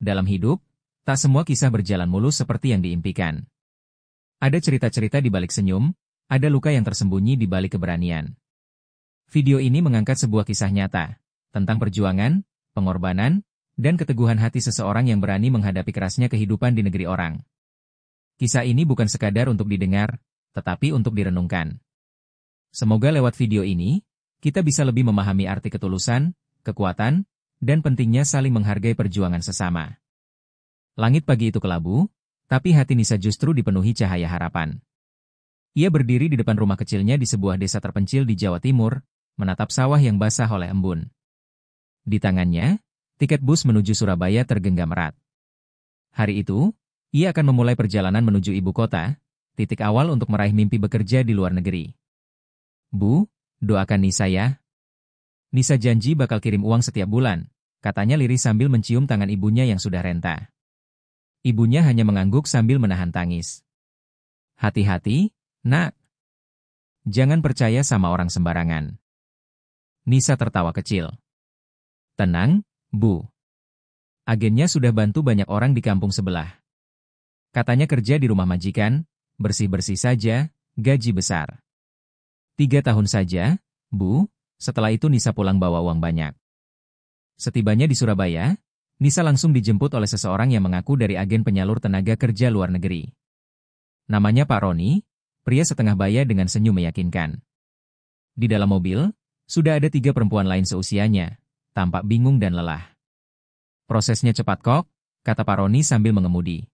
dalam hidup, tak semua kisah berjalan mulus seperti yang diimpikan. Ada cerita-cerita di balik senyum, ada luka yang tersembunyi di balik keberanian. Video ini mengangkat sebuah kisah nyata, tentang perjuangan, pengorbanan, dan keteguhan hati seseorang yang berani menghadapi kerasnya kehidupan di negeri orang. Kisah ini bukan sekadar untuk didengar, tetapi untuk direnungkan. Semoga lewat video ini, kita bisa lebih memahami arti ketulusan, kekuatan, dan pentingnya saling menghargai perjuangan sesama. Langit pagi itu kelabu, tapi hati Nisa justru dipenuhi cahaya harapan. Ia berdiri di depan rumah kecilnya di sebuah desa terpencil di Jawa Timur, menatap sawah yang basah oleh embun. Di tangannya, tiket bus menuju Surabaya tergenggam erat. Hari itu, ia akan memulai perjalanan menuju ibu kota, titik awal untuk meraih mimpi bekerja di luar negeri. Bu, doakan Nisa ya. Nisa janji bakal kirim uang setiap bulan, katanya lirih sambil mencium tangan ibunya yang sudah renta. Ibunya hanya mengangguk sambil menahan tangis. Hati-hati, nak. Jangan percaya sama orang sembarangan. Nisa tertawa kecil. Tenang, Bu. Agennya sudah bantu banyak orang di kampung sebelah. Katanya kerja di rumah majikan, bersih-bersih saja, gaji besar. 3 tahun saja, Bu, setelah itu Nisa pulang bawa uang banyak. Setibanya di Surabaya, Nisa langsung dijemput oleh seseorang yang mengaku dari agen penyalur tenaga kerja luar negeri. Namanya Pak Roni, pria setengah baya dengan senyum meyakinkan. Di dalam mobil, sudah ada 3 perempuan lain seusianya, tampak bingung dan lelah. Prosesnya cepat kok, kata Pak Roni sambil mengemudi.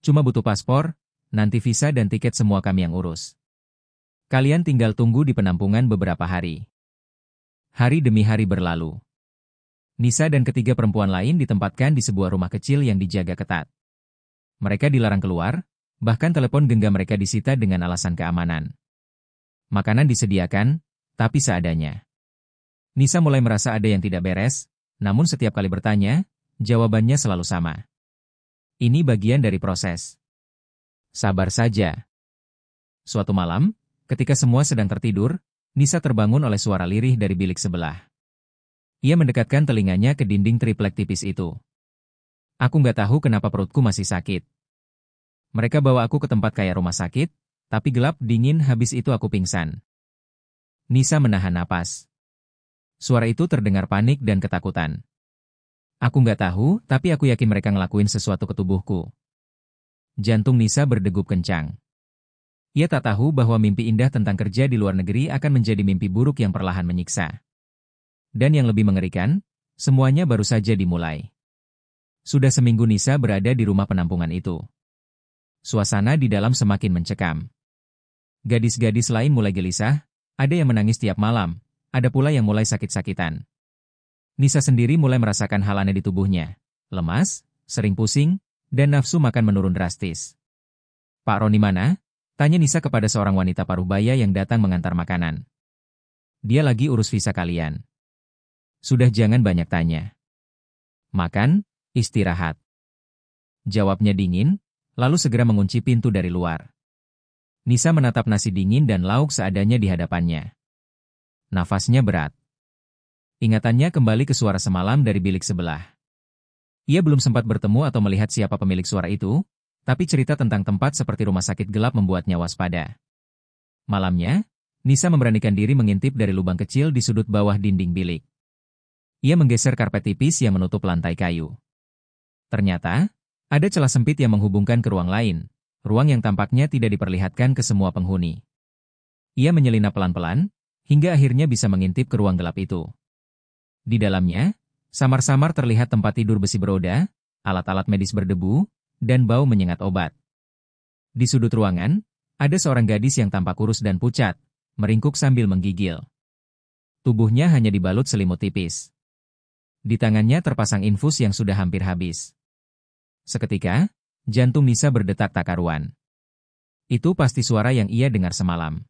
Cuma butuh paspor, nanti visa dan tiket semua kami yang urus. Kalian tinggal tunggu di penampungan beberapa hari. Hari demi hari berlalu. Nisa dan ketiga perempuan lain ditempatkan di sebuah rumah kecil yang dijaga ketat. Mereka dilarang keluar, bahkan telepon genggam mereka disita dengan alasan keamanan. Makanan disediakan, tapi seadanya. Nisa mulai merasa ada yang tidak beres, namun setiap kali bertanya, jawabannya selalu sama. Ini bagian dari proses. Sabar saja. Suatu malam, ketika semua sedang tertidur, Nisa terbangun oleh suara lirih dari bilik sebelah. Ia mendekatkan telinganya ke dinding triplek tipis itu. Aku nggak tahu kenapa perutku masih sakit. Mereka bawa aku ke tempat kayak rumah sakit, tapi gelap dingin habis itu aku pingsan. Nisa menahan napas. Suara itu terdengar panik dan ketakutan. Aku nggak tahu, tapi aku yakin mereka ngelakuin sesuatu ke tubuhku. Jantung Nisa berdegup kencang. Ia tak tahu bahwa mimpi indah tentang kerja di luar negeri akan menjadi mimpi buruk yang perlahan menyiksa. Dan yang lebih mengerikan, semuanya baru saja dimulai. Sudah seminggu Nisa berada di rumah penampungan itu. Suasana di dalam semakin mencekam. Gadis-gadis lain mulai gelisah, ada yang menangis tiap malam, ada pula yang mulai sakit-sakitan. Nisa sendiri mulai merasakan hal aneh di tubuhnya. Lemas, sering pusing, dan nafsu makan menurun drastis. Pak Roni mana? Tanya Nisa kepada seorang wanita paruh baya yang datang mengantar makanan. Dia lagi urus visa kalian. Sudah jangan banyak tanya. Makan, istirahat. Jawabnya dingin, lalu segera mengunci pintu dari luar. Nisa menatap nasi dingin dan lauk seadanya di hadapannya. Nafasnya berat. Ingatannya kembali ke suara semalam dari bilik sebelah. Ia belum sempat bertemu atau melihat siapa pemilik suara itu, tapi cerita tentang tempat seperti rumah sakit gelap membuatnya waspada. Malamnya, Nisa memberanikan diri mengintip dari lubang kecil di sudut bawah dinding bilik. Ia menggeser karpet tipis yang menutup lantai kayu. Ternyata, ada celah sempit yang menghubungkan ke ruang lain, ruang yang tampaknya tidak diperlihatkan ke semua penghuni. Ia menyelinap pelan-pelan, hingga akhirnya bisa mengintip ke ruang gelap itu. Di dalamnya, samar-samar terlihat tempat tidur besi beroda, alat-alat medis berdebu, dan bau menyengat obat. Di sudut ruangan, ada seorang gadis yang tampak kurus dan pucat, meringkuk sambil menggigil. Tubuhnya hanya dibalut selimut tipis. Di tangannya terpasang infus yang sudah hampir habis. Seketika, jantung Nisa berdetak tak karuan. Itu pasti suara yang ia dengar semalam.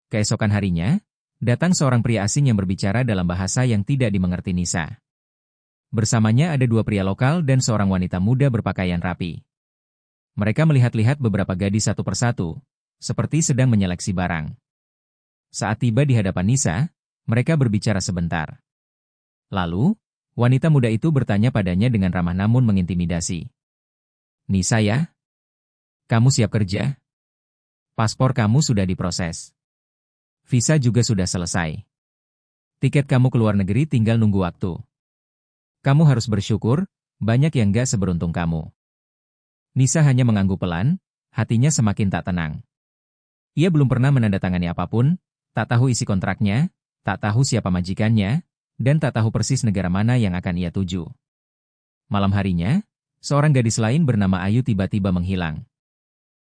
Keesokan harinya, datang seorang pria asing yang berbicara dalam bahasa yang tidak dimengerti Nisa. Bersamanya ada 2 pria lokal dan seorang wanita muda berpakaian rapi. Mereka melihat-lihat beberapa gadis satu persatu, seperti sedang menyeleksi barang. Saat tiba di hadapan Nisa, mereka berbicara sebentar. Lalu, Wanita muda itu bertanya padanya dengan ramah namun mengintimidasi. Nisa ya? Kamu siap kerja? Paspor kamu sudah diproses. Visa juga sudah selesai. Tiket kamu ke luar negeri tinggal nunggu waktu. Kamu harus bersyukur, banyak yang gak seberuntung kamu. Nisa hanya mengangguk pelan, hatinya semakin tak tenang. Ia belum pernah menandatangani apapun, tak tahu isi kontraknya, tak tahu siapa majikannya, dan tak tahu persis negara mana yang akan ia tuju. Malam harinya, seorang gadis lain bernama Ayu tiba-tiba menghilang.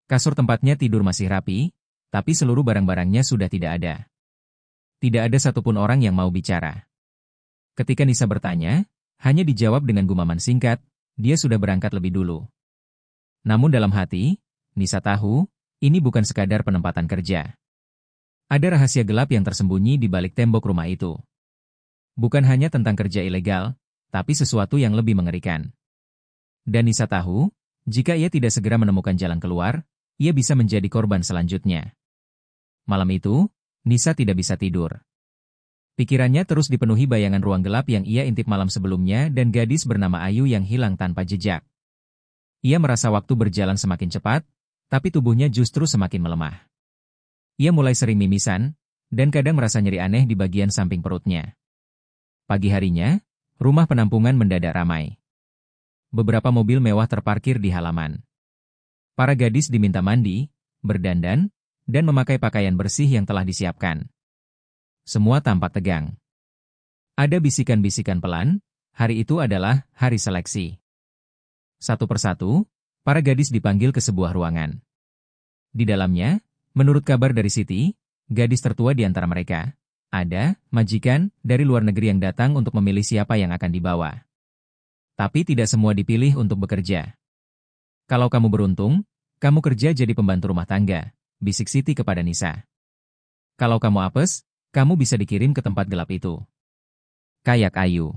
Kasur tempatnya tidur masih rapi, tapi seluruh barang-barangnya sudah tidak ada. Tidak ada satupun orang yang mau bicara. Ketika Nisa bertanya, hanya dijawab dengan gumaman singkat, dia sudah berangkat lebih dulu. Namun dalam hati, Nisa tahu, ini bukan sekadar penempatan kerja. Ada rahasia gelap yang tersembunyi di balik tembok rumah itu. Bukan hanya tentang kerja ilegal, tapi sesuatu yang lebih mengerikan. Dan Nisa tahu, jika ia tidak segera menemukan jalan keluar, ia bisa menjadi korban selanjutnya. Malam itu, Nisa tidak bisa tidur. Pikirannya terus dipenuhi bayangan ruang gelap yang ia intip malam sebelumnya dan gadis bernama Ayu yang hilang tanpa jejak. Ia merasa waktu berjalan semakin cepat, tapi tubuhnya justru semakin melemah. Ia mulai sering mimisan, dan kadang merasa nyeri aneh di bagian samping perutnya. Pagi harinya, rumah penampungan mendadak ramai. Beberapa mobil mewah terparkir di halaman. Para gadis diminta mandi, berdandan, dan memakai pakaian bersih yang telah disiapkan. Semua tampak tegang. Ada bisikan-bisikan pelan, hari itu adalah hari seleksi. Satu persatu, para gadis dipanggil ke sebuah ruangan. Di dalamnya, menurut kabar dari Siti, gadis tertua di antara mereka, ada majikan dari luar negeri yang datang untuk memilih siapa yang akan dibawa. Tapi tidak semua dipilih untuk bekerja. Kalau kamu beruntung, kamu kerja jadi pembantu rumah tangga, bisik Siti kepada Nisa. Kalau kamu apes, kamu bisa dikirim ke tempat gelap itu. Kayak Ayu.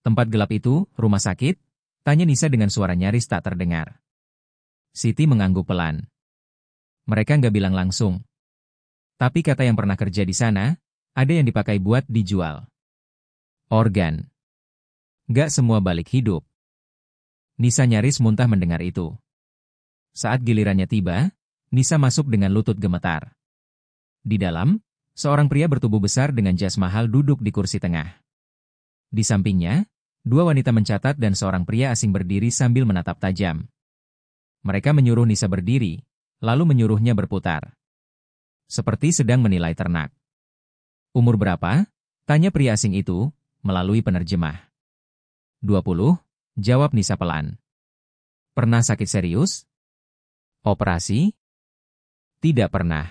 Tempat gelap itu, rumah sakit? Tanya Nisa dengan suara nyaris tak terdengar. Siti mengangguk pelan. Mereka nggak bilang langsung. Tapi kata yang pernah kerja di sana, ada yang dipakai buat dijual. Organ. Nggak semua balik hidup. Nisa nyaris muntah mendengar itu. Saat gilirannya tiba, Nisa masuk dengan lutut gemetar. Di dalam, seorang pria bertubuh besar dengan jas mahal duduk di kursi tengah. Di sampingnya, dua wanita mencatat dan seorang pria asing berdiri sambil menatap tajam. Mereka menyuruh Nisa berdiri, lalu menyuruhnya berputar. Seperti sedang menilai ternak. Umur berapa? Tanya pria asing itu, melalui penerjemah. 20, jawab Nisa pelan. Pernah sakit serius? Operasi? Tidak pernah.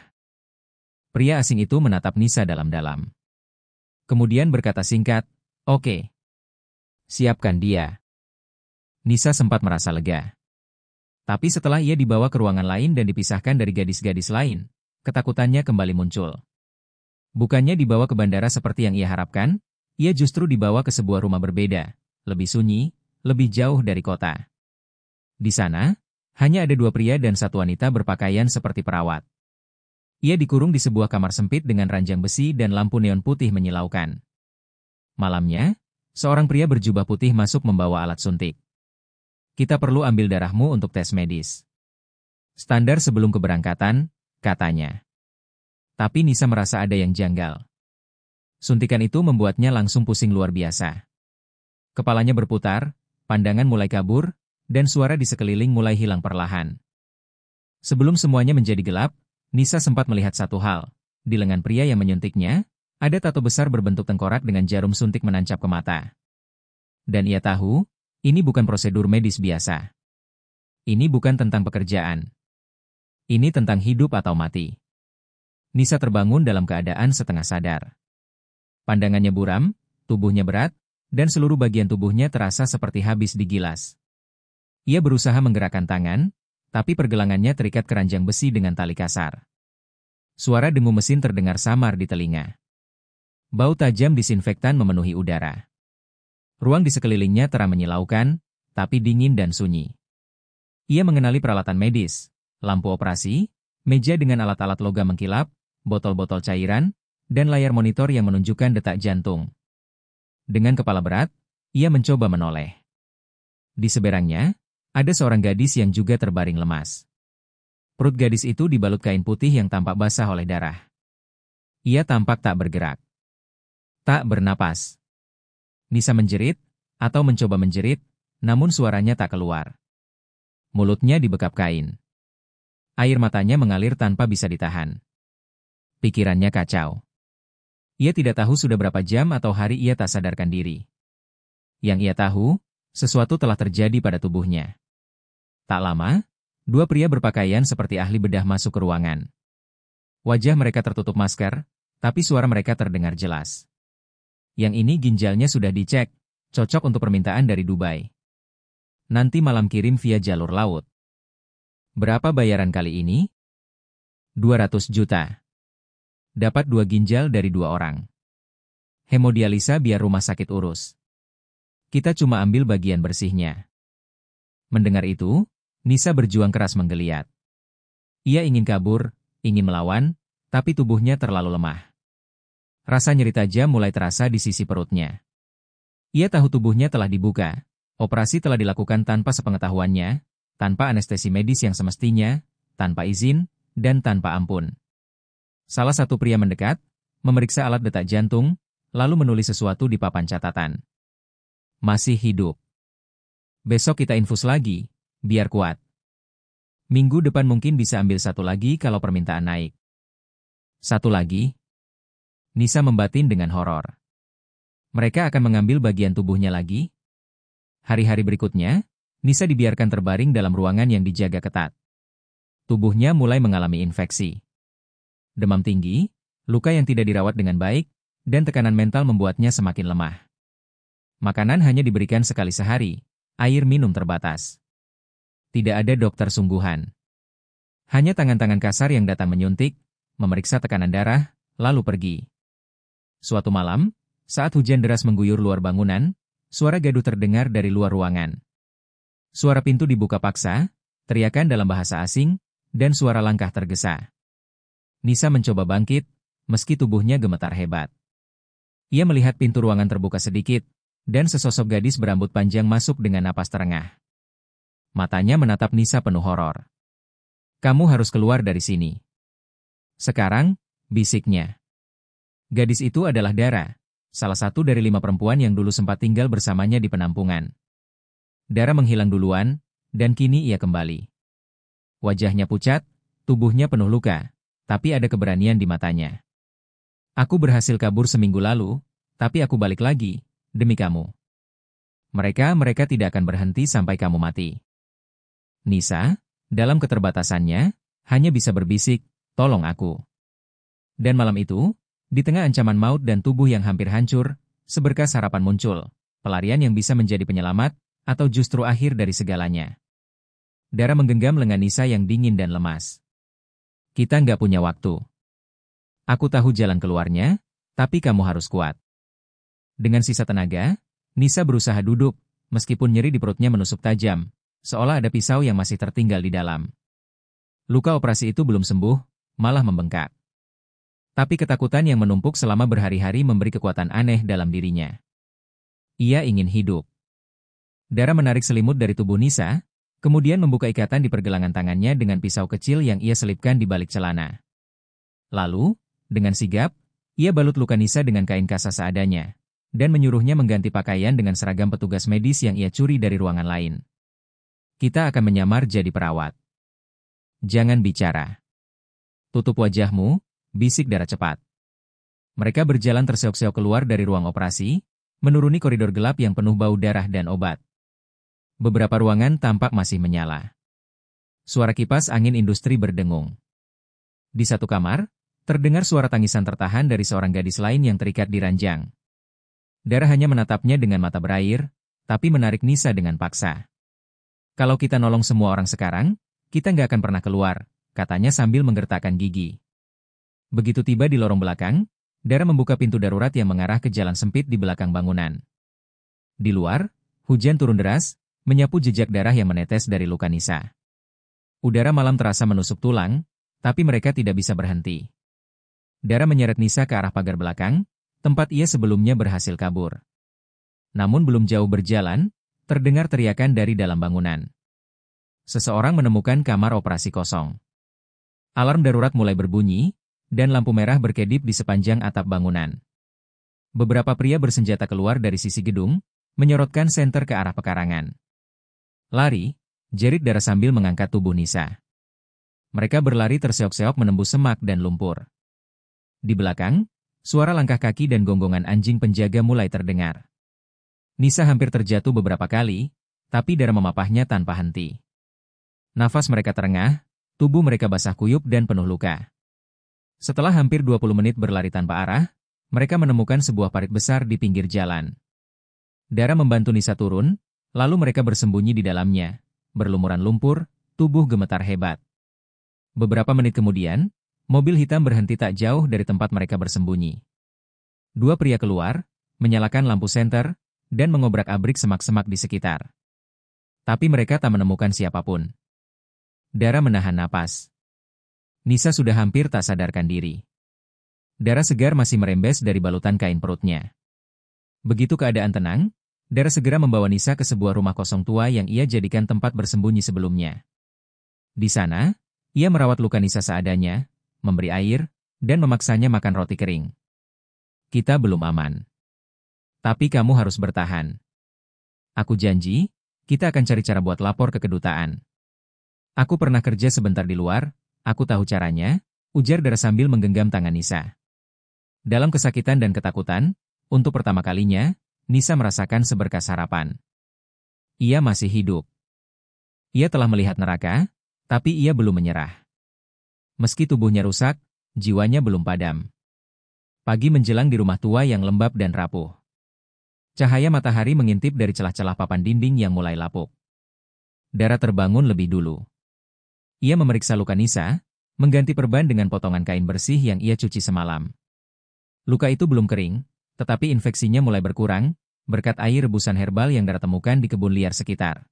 Pria asing itu menatap Nisa dalam-dalam. Kemudian berkata singkat, oke. Siapkan dia. Nisa sempat merasa lega. Tapi setelah ia dibawa ke ruangan lain dan dipisahkan dari gadis-gadis lain, ketakutannya kembali muncul. Bukannya dibawa ke bandara seperti yang ia harapkan, ia justru dibawa ke sebuah rumah berbeda, lebih sunyi, lebih jauh dari kota. Di sana, hanya ada dua pria dan satu wanita berpakaian seperti perawat. Ia dikurung di sebuah kamar sempit dengan ranjang besi dan lampu neon putih menyilaukan. Malamnya, seorang pria berjubah putih masuk membawa alat suntik. Kita perlu ambil darahmu untuk tes medis. Standar sebelum keberangkatan, katanya. Tapi Nisa merasa ada yang janggal. Suntikan itu membuatnya langsung pusing luar biasa. Kepalanya berputar, pandangan mulai kabur, dan suara di sekeliling mulai hilang perlahan. Sebelum semuanya menjadi gelap, Nisa sempat melihat satu hal. Di lengan pria yang menyuntiknya, ada tato besar berbentuk tengkorak dengan jarum suntik menancap ke mata. Dan ia tahu, ini bukan prosedur medis biasa. Ini bukan tentang pekerjaan. Ini tentang hidup atau mati. Nisa terbangun dalam keadaan setengah sadar. Pandangannya buram, tubuhnya berat, dan seluruh bagian tubuhnya terasa seperti habis digilas. Ia berusaha menggerakkan tangan, tapi pergelangannya terikat keranjang besi dengan tali kasar. Suara dengung mesin terdengar samar di telinga. Bau tajam disinfektan memenuhi udara. Ruang di sekelilingnya terang menyilaukan, tapi dingin dan sunyi. Ia mengenali peralatan medis, lampu operasi, meja dengan alat-alat logam mengkilap, botol-botol cairan, dan layar monitor yang menunjukkan detak jantung. Dengan kepala berat, Ia mencoba menoleh. Di seberangnya, ada seorang gadis yang juga terbaring lemas. Perut gadis itu dibalut kain putih yang tampak basah oleh darah. Ia tampak tak bergerak. Tak bernapas. Nisa menjerit, atau mencoba menjerit, namun suaranya tak keluar. Mulutnya dibekap kain. Air matanya mengalir tanpa bisa ditahan. Pikirannya kacau. Ia tidak tahu sudah berapa jam atau hari ia tak sadarkan diri. Yang ia tahu, sesuatu telah terjadi pada tubuhnya. Tak lama, dua pria berpakaian seperti ahli bedah masuk ke ruangan. Wajah mereka tertutup masker, tapi suara mereka terdengar jelas. Yang ini ginjalnya sudah dicek, cocok untuk permintaan dari Dubai. Nanti malam kirim via jalur laut. Berapa bayaran kali ini? 200 juta. Dapat 2 ginjal dari 2 orang. Hemodialisa biar rumah sakit urus. Kita cuma ambil bagian bersihnya. Mendengar itu, Nisa berjuang keras menggeliat. Ia ingin kabur, ingin melawan, tapi tubuhnya terlalu lemah. Rasa nyeri tajam mulai terasa di sisi perutnya. Ia tahu tubuhnya telah dibuka. Operasi telah dilakukan tanpa sepengetahuannya, tanpa anestesi medis yang semestinya, tanpa izin, dan tanpa ampun. Salah satu pria mendekat, memeriksa alat detak jantung, lalu menulis sesuatu di papan catatan. Masih hidup. Besok kita infus lagi, biar kuat. Minggu depan mungkin bisa ambil satu lagi kalau permintaan naik. Satu lagi? Nisa membatin dengan horor. Mereka akan mengambil bagian tubuhnya lagi? Hari-hari berikutnya, Nisa dibiarkan terbaring dalam ruangan yang dijaga ketat. Tubuhnya mulai mengalami infeksi. Demam tinggi, luka yang tidak dirawat dengan baik, dan tekanan mental membuatnya semakin lemah. Makanan hanya diberikan sekali sehari, air minum terbatas. Tidak ada dokter sungguhan. Hanya tangan-tangan kasar yang datang menyuntik, memeriksa tekanan darah, lalu pergi. Suatu malam, saat hujan deras mengguyur luar bangunan, suara gaduh terdengar dari luar ruangan. Suara pintu dibuka paksa, teriakan dalam bahasa asing, dan suara langkah tergesa. Nisa mencoba bangkit, meski tubuhnya gemetar hebat. Ia melihat pintu ruangan terbuka sedikit, dan sesosok gadis berambut panjang masuk dengan napas terengah. Matanya menatap Nisa penuh horor. Kamu harus keluar dari sini. Sekarang, bisiknya. Gadis itu adalah Dara, salah satu dari 5 perempuan yang dulu sempat tinggal bersamanya di penampungan. Dara menghilang duluan, dan kini ia kembali. Wajahnya pucat, tubuhnya penuh luka, tapi ada keberanian di matanya. Aku berhasil kabur seminggu lalu, tapi aku balik lagi, demi kamu. Mereka tidak akan berhenti sampai kamu mati. Nisa, dalam keterbatasannya, hanya bisa berbisik, tolong aku. Dan malam itu, di tengah ancaman maut dan tubuh yang hampir hancur, seberkas harapan muncul, pelarian yang bisa menjadi penyelamat, atau justru akhir dari segalanya. Dara menggenggam lengan Nisa yang dingin dan lemas. Kita nggak punya waktu. Aku tahu jalan keluarnya, tapi kamu harus kuat. Dengan sisa tenaga, Nisa berusaha duduk, meskipun nyeri di perutnya menusuk tajam, seolah ada pisau yang masih tertinggal di dalam. Luka operasi itu belum sembuh, malah membengkak. Tapi ketakutan yang menumpuk selama berhari-hari memberi kekuatan aneh dalam dirinya. Ia ingin hidup. Dara menarik selimut dari tubuh Nisa, kemudian membuka ikatan di pergelangan tangannya dengan pisau kecil yang ia selipkan di balik celana. Lalu, dengan sigap, ia balut luka Nisa dengan kain kasa seadanya, dan menyuruhnya mengganti pakaian dengan seragam petugas medis yang ia curi dari ruangan lain. Kita akan menyamar jadi perawat. Jangan bicara. Tutup wajahmu, bisik Dara cepat. Mereka berjalan terseok-seok keluar dari ruang operasi, menuruni koridor gelap yang penuh bau darah dan obat. Beberapa ruangan tampak masih menyala. Suara kipas angin industri berdengung. Di satu kamar, terdengar suara tangisan tertahan dari seorang gadis lain yang terikat di ranjang. Dara hanya menatapnya dengan mata berair, tapi menarik Nisa dengan paksa. Kalau kita nolong semua orang sekarang, kita nggak akan pernah keluar, katanya sambil menggertakkan gigi. Begitu tiba di lorong belakang, Dara membuka pintu darurat yang mengarah ke jalan sempit di belakang bangunan. Di luar, hujan turun deras, menyapu jejak darah yang menetes dari luka Nisa. Udara malam terasa menusuk tulang, tapi mereka tidak bisa berhenti. Dara menyeret Nisa ke arah pagar belakang, tempat ia sebelumnya berhasil kabur. Namun belum jauh berjalan, terdengar teriakan dari dalam bangunan. Seseorang menemukan kamar operasi kosong. Alarm darurat mulai berbunyi, dan lampu merah berkedip di sepanjang atap bangunan. Beberapa pria bersenjata keluar dari sisi gedung, menyorotkan senter ke arah pekarangan. Lari, jerit Dara sambil mengangkat tubuh Nisa. Mereka berlari terseok-seok menembus semak dan lumpur. Di belakang, suara langkah kaki dan gonggongan anjing penjaga mulai terdengar. Nisa hampir terjatuh beberapa kali, tapi Dara memapahnya tanpa henti. Nafas mereka terengah, tubuh mereka basah kuyup dan penuh luka. Setelah hampir 20 menit berlari tanpa arah, mereka menemukan sebuah parit besar di pinggir jalan. Dara membantu Nisa turun, lalu mereka bersembunyi di dalamnya, berlumuran lumpur, tubuh gemetar hebat. Beberapa menit kemudian, mobil hitam berhenti tak jauh dari tempat mereka bersembunyi. Dua pria keluar, menyalakan lampu senter, dan mengobrak-abrik semak-semak di sekitar. Tapi mereka tak menemukan siapapun. Dara menahan napas. Nisa sudah hampir tak sadarkan diri. Darah segar masih merembes dari balutan kain perutnya. Begitu keadaan tenang, Dara segera membawa Nisa ke sebuah rumah kosong tua yang ia jadikan tempat bersembunyi sebelumnya. Di sana, ia merawat luka Nisa seadanya, memberi air, dan memaksanya makan roti kering. Kita belum aman. Tapi kamu harus bertahan. Aku janji, kita akan cari cara buat lapor ke kedutaan. Aku pernah kerja sebentar di luar, aku tahu caranya, ujar Dara sambil menggenggam tangan Nisa. Dalam kesakitan dan ketakutan, untuk pertama kalinya, Nisa merasakan seberkas harapan. Ia masih hidup. Ia telah melihat neraka, tapi ia belum menyerah. Meski tubuhnya rusak, jiwanya belum padam. Pagi menjelang di rumah tua yang lembab dan rapuh. Cahaya matahari mengintip dari celah-celah papan dinding yang mulai lapuk. Dara terbangun lebih dulu. Ia memeriksa luka Nisa, mengganti perban dengan potongan kain bersih yang ia cuci semalam. Luka itu belum kering, tetapi infeksinya mulai berkurang, berkat air rebusan herbal yang Dara temukan di kebun liar sekitar.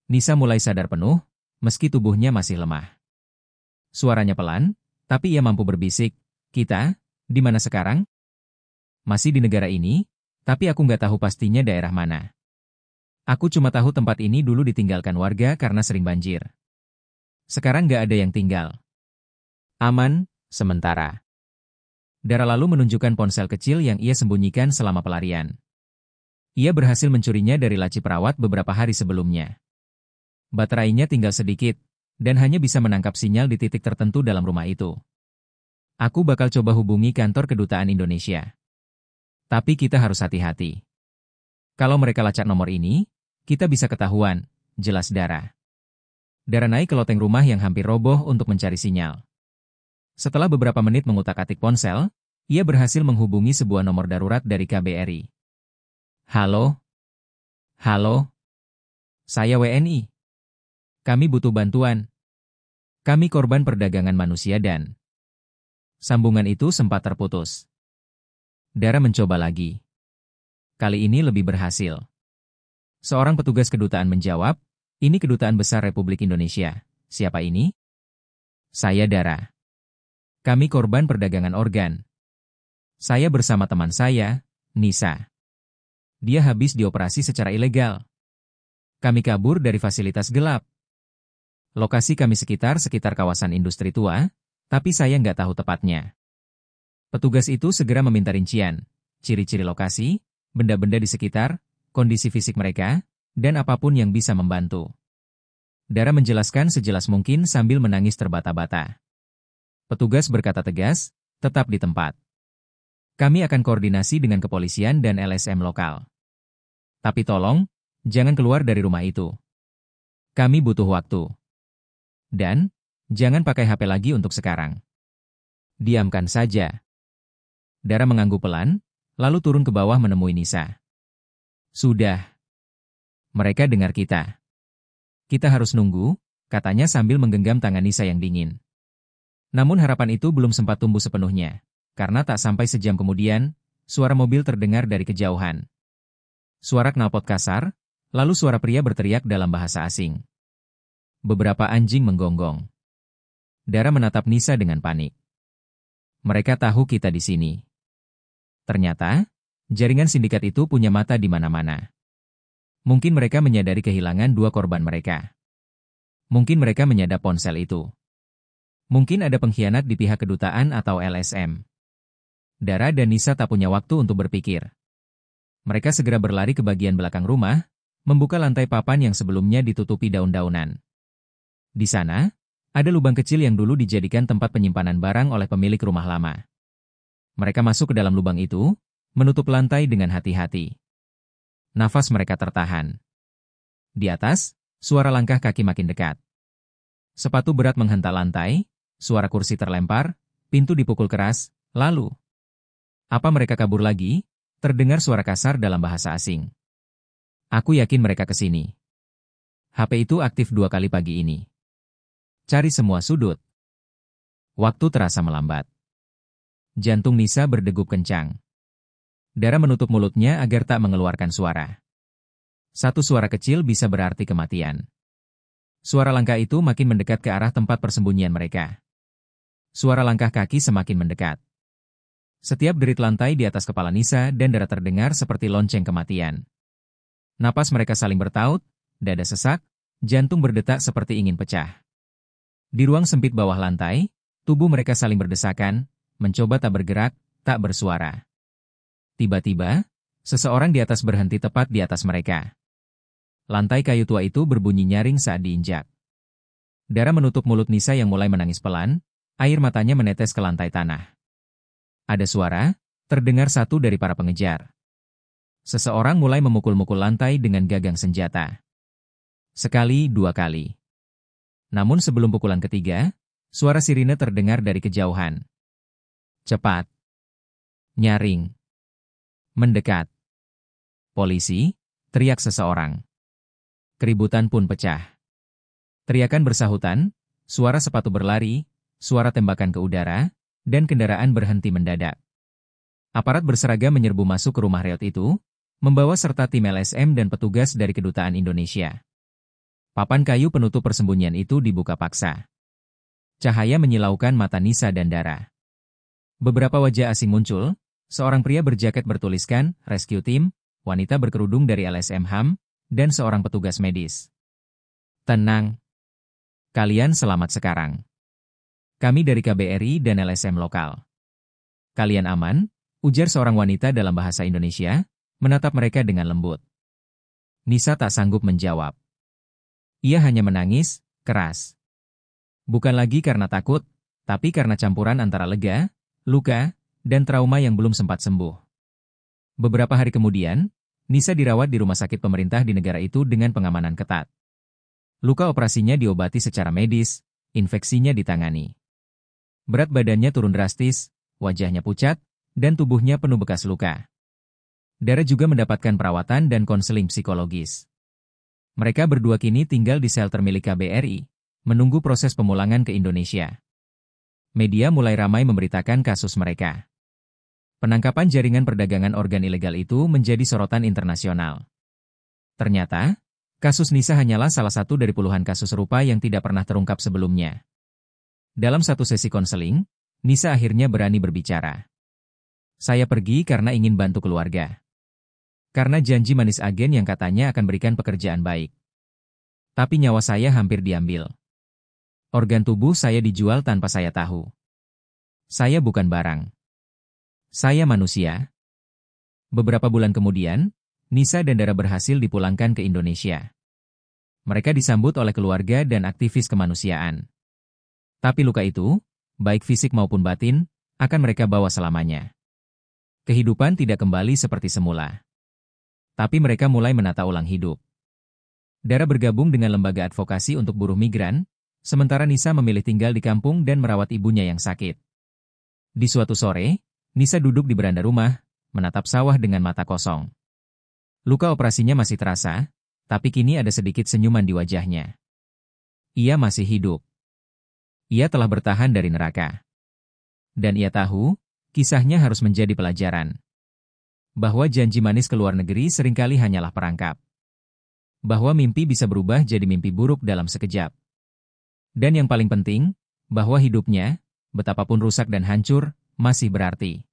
Nisa mulai sadar penuh, meski tubuhnya masih lemah. Suaranya pelan, tapi ia mampu berbisik, "Kita, di mana sekarang?" "Masih di negara ini, tapi aku nggak tahu pastinya daerah mana. Aku cuma tahu tempat ini dulu ditinggalkan warga karena sering banjir. Sekarang nggak ada yang tinggal. Aman, sementara." Dara lalu menunjukkan ponsel kecil yang ia sembunyikan selama pelarian. Ia berhasil mencurinya dari laci perawat beberapa hari sebelumnya. Baterainya tinggal sedikit, dan hanya bisa menangkap sinyal di titik tertentu dalam rumah itu. Aku bakal coba hubungi kantor kedutaan Indonesia. Tapi kita harus hati-hati. Kalau mereka lacak nomor ini, kita bisa ketahuan, jelas Dara. Dara naik ke loteng rumah yang hampir roboh untuk mencari sinyal. Setelah beberapa menit mengutak-atik ponsel, ia berhasil menghubungi sebuah nomor darurat dari KBRI. "Halo? Halo? Saya WNI. Kami butuh bantuan. Kami korban perdagangan manusia dan..." Sambungan itu sempat terputus. Dara mencoba lagi. Kali ini lebih berhasil. Seorang petugas kedutaan menjawab, "Ini Kedutaan Besar Republik Indonesia. Siapa ini?" "Saya Dara. Kami korban perdagangan organ. Saya bersama teman saya, Nisa. Dia habis dioperasi secara ilegal. Kami kabur dari fasilitas gelap. Lokasi kami sekitar kawasan industri tua, tapi saya nggak tahu tepatnya." Petugas itu segera meminta rincian, ciri-ciri lokasi, benda-benda di sekitar, kondisi fisik mereka, dan apapun yang bisa membantu. Dara menjelaskan sejelas mungkin sambil menangis terbata-bata. Petugas berkata tegas, "Tetap di tempat. Kami akan koordinasi dengan kepolisian dan LSM lokal. Tapi tolong, jangan keluar dari rumah itu. Kami butuh waktu. Dan, jangan pakai HP lagi untuk sekarang. Diamkan saja." Dara mengangguk pelan, lalu turun ke bawah menemui Nisa. "Sudah. Mereka dengar kita. Kita harus nunggu," katanya sambil menggenggam tangan Nisa yang dingin. Namun harapan itu belum sempat tumbuh sepenuhnya, karena tak sampai sejam kemudian, suara mobil terdengar dari kejauhan. Suara knalpot kasar, lalu suara pria berteriak dalam bahasa asing. Beberapa anjing menggonggong. Dara menatap Nisa dengan panik. "Mereka tahu kita di sini." Ternyata, Jaringan sindikat itu punya mata di mana-mana. Mungkin mereka menyadari kehilangan dua korban mereka. Mungkin mereka menyadap ponsel itu. Mungkin ada pengkhianat di pihak kedutaan atau LSM. Dara dan Nisa tak punya waktu untuk berpikir. Mereka segera berlari ke bagian belakang rumah, membuka lantai papan yang sebelumnya ditutupi daun-daunan. Di sana, ada lubang kecil yang dulu dijadikan tempat penyimpanan barang oleh pemilik rumah lama. Mereka masuk ke dalam lubang itu, menutup lantai dengan hati-hati. Nafas mereka tertahan. Di atas, suara langkah kaki makin dekat. Sepatu berat menghentak lantai, suara kursi terlempar, pintu dipukul keras, lalu. Apa mereka kabur lagi? Terdengar suara kasar dalam bahasa asing. Aku yakin mereka ke sini. HP itu aktif 2 kali pagi ini. Cari semua sudut. Waktu terasa melambat. Jantung Nisa berdegup kencang. Dara menutup mulutnya agar tak mengeluarkan suara. Satu suara kecil bisa berarti kematian. Suara langkah itu makin mendekat ke arah tempat persembunyian mereka. Suara langkah kaki semakin mendekat. Setiap derit lantai di atas kepala Nisa dan Dara terdengar seperti lonceng kematian. Napas mereka saling bertaut, dada sesak, jantung berdetak seperti ingin pecah. Di ruang sempit bawah lantai, tubuh mereka saling berdesakan, mencoba tak bergerak, tak bersuara. Tiba-tiba, seseorang di atas berhenti tepat di atas mereka. Lantai kayu tua itu berbunyi nyaring saat diinjak. Dara menutup mulut Nisa yang mulai menangis pelan, air matanya menetes ke lantai tanah. Ada suara, terdengar satu dari para pengejar. Seseorang mulai memukul-mukul lantai dengan gagang senjata. Sekali, 2 kali. Namun sebelum pukulan ketiga, suara sirine terdengar dari kejauhan. Cepat. Nyaring. Mendekat. Polisi, teriak seseorang. Keributan pun pecah. Teriakan bersahutan, suara sepatu berlari, suara tembakan ke udara, dan kendaraan berhenti mendadak. Aparat berseragam menyerbu masuk ke rumah reot itu, membawa serta tim LSM dan petugas dari Kedutaan Indonesia. Papan kayu penutup persembunyian itu dibuka paksa. Cahaya menyilaukan mata Nisa dan Dara. Beberapa wajah asing muncul, seorang pria berjaket bertuliskan Rescue Team, wanita berkerudung dari LSM HAM, dan seorang petugas medis. Tenang. Kalian selamat sekarang. Kami dari KBRI dan LSM lokal. Kalian aman? Ujar seorang wanita dalam bahasa Indonesia, menatap mereka dengan lembut. Nisa tak sanggup menjawab. Ia hanya menangis, keras. Bukan lagi karena takut, tapi karena campuran antara lega, luka, dan trauma yang belum sempat sembuh. Beberapa hari kemudian, Nisa dirawat di rumah sakit pemerintah di negara itu dengan pengamanan ketat. Luka operasinya diobati secara medis, infeksinya ditangani. Berat badannya turun drastis, wajahnya pucat, dan tubuhnya penuh bekas luka. Dara juga mendapatkan perawatan dan konseling psikologis. Mereka berdua kini tinggal di shelter milik KBRI, menunggu proses pemulangan ke Indonesia. Media mulai ramai memberitakan kasus mereka. Penangkapan jaringan perdagangan organ ilegal itu menjadi sorotan internasional. Ternyata, kasus Nisa hanyalah salah satu dari puluhan kasus serupa yang tidak pernah terungkap sebelumnya. Dalam satu sesi konseling, Nisa akhirnya berani berbicara. Saya pergi karena ingin bantu keluarga. Karena janji manis agen yang katanya akan berikan pekerjaan baik. Tapi nyawa saya hampir diambil. Organ tubuh saya dijual tanpa saya tahu. Saya bukan barang. Saya manusia. Beberapa bulan kemudian, Nisa dan Dara berhasil dipulangkan ke Indonesia. Mereka disambut oleh keluarga dan aktivis kemanusiaan. Tapi luka itu, baik fisik maupun batin, akan mereka bawa selamanya. Kehidupan tidak kembali seperti semula. Tapi mereka mulai menata ulang hidup. Dara bergabung dengan lembaga advokasi untuk buruh migran, sementara Nisa memilih tinggal di kampung dan merawat ibunya yang sakit. Di suatu sore, Nisa duduk di beranda rumah, menatap sawah dengan mata kosong. Luka operasinya masih terasa, tapi kini ada sedikit senyuman di wajahnya. Ia masih hidup. Ia telah bertahan dari neraka. Dan ia tahu, kisahnya harus menjadi pelajaran. Bahwa janji manis ke luar negeri seringkali hanyalah perangkap. Bahwa mimpi bisa berubah jadi mimpi buruk dalam sekejap. Dan yang paling penting, bahwa hidupnya, betapapun rusak dan hancur, masih berarti.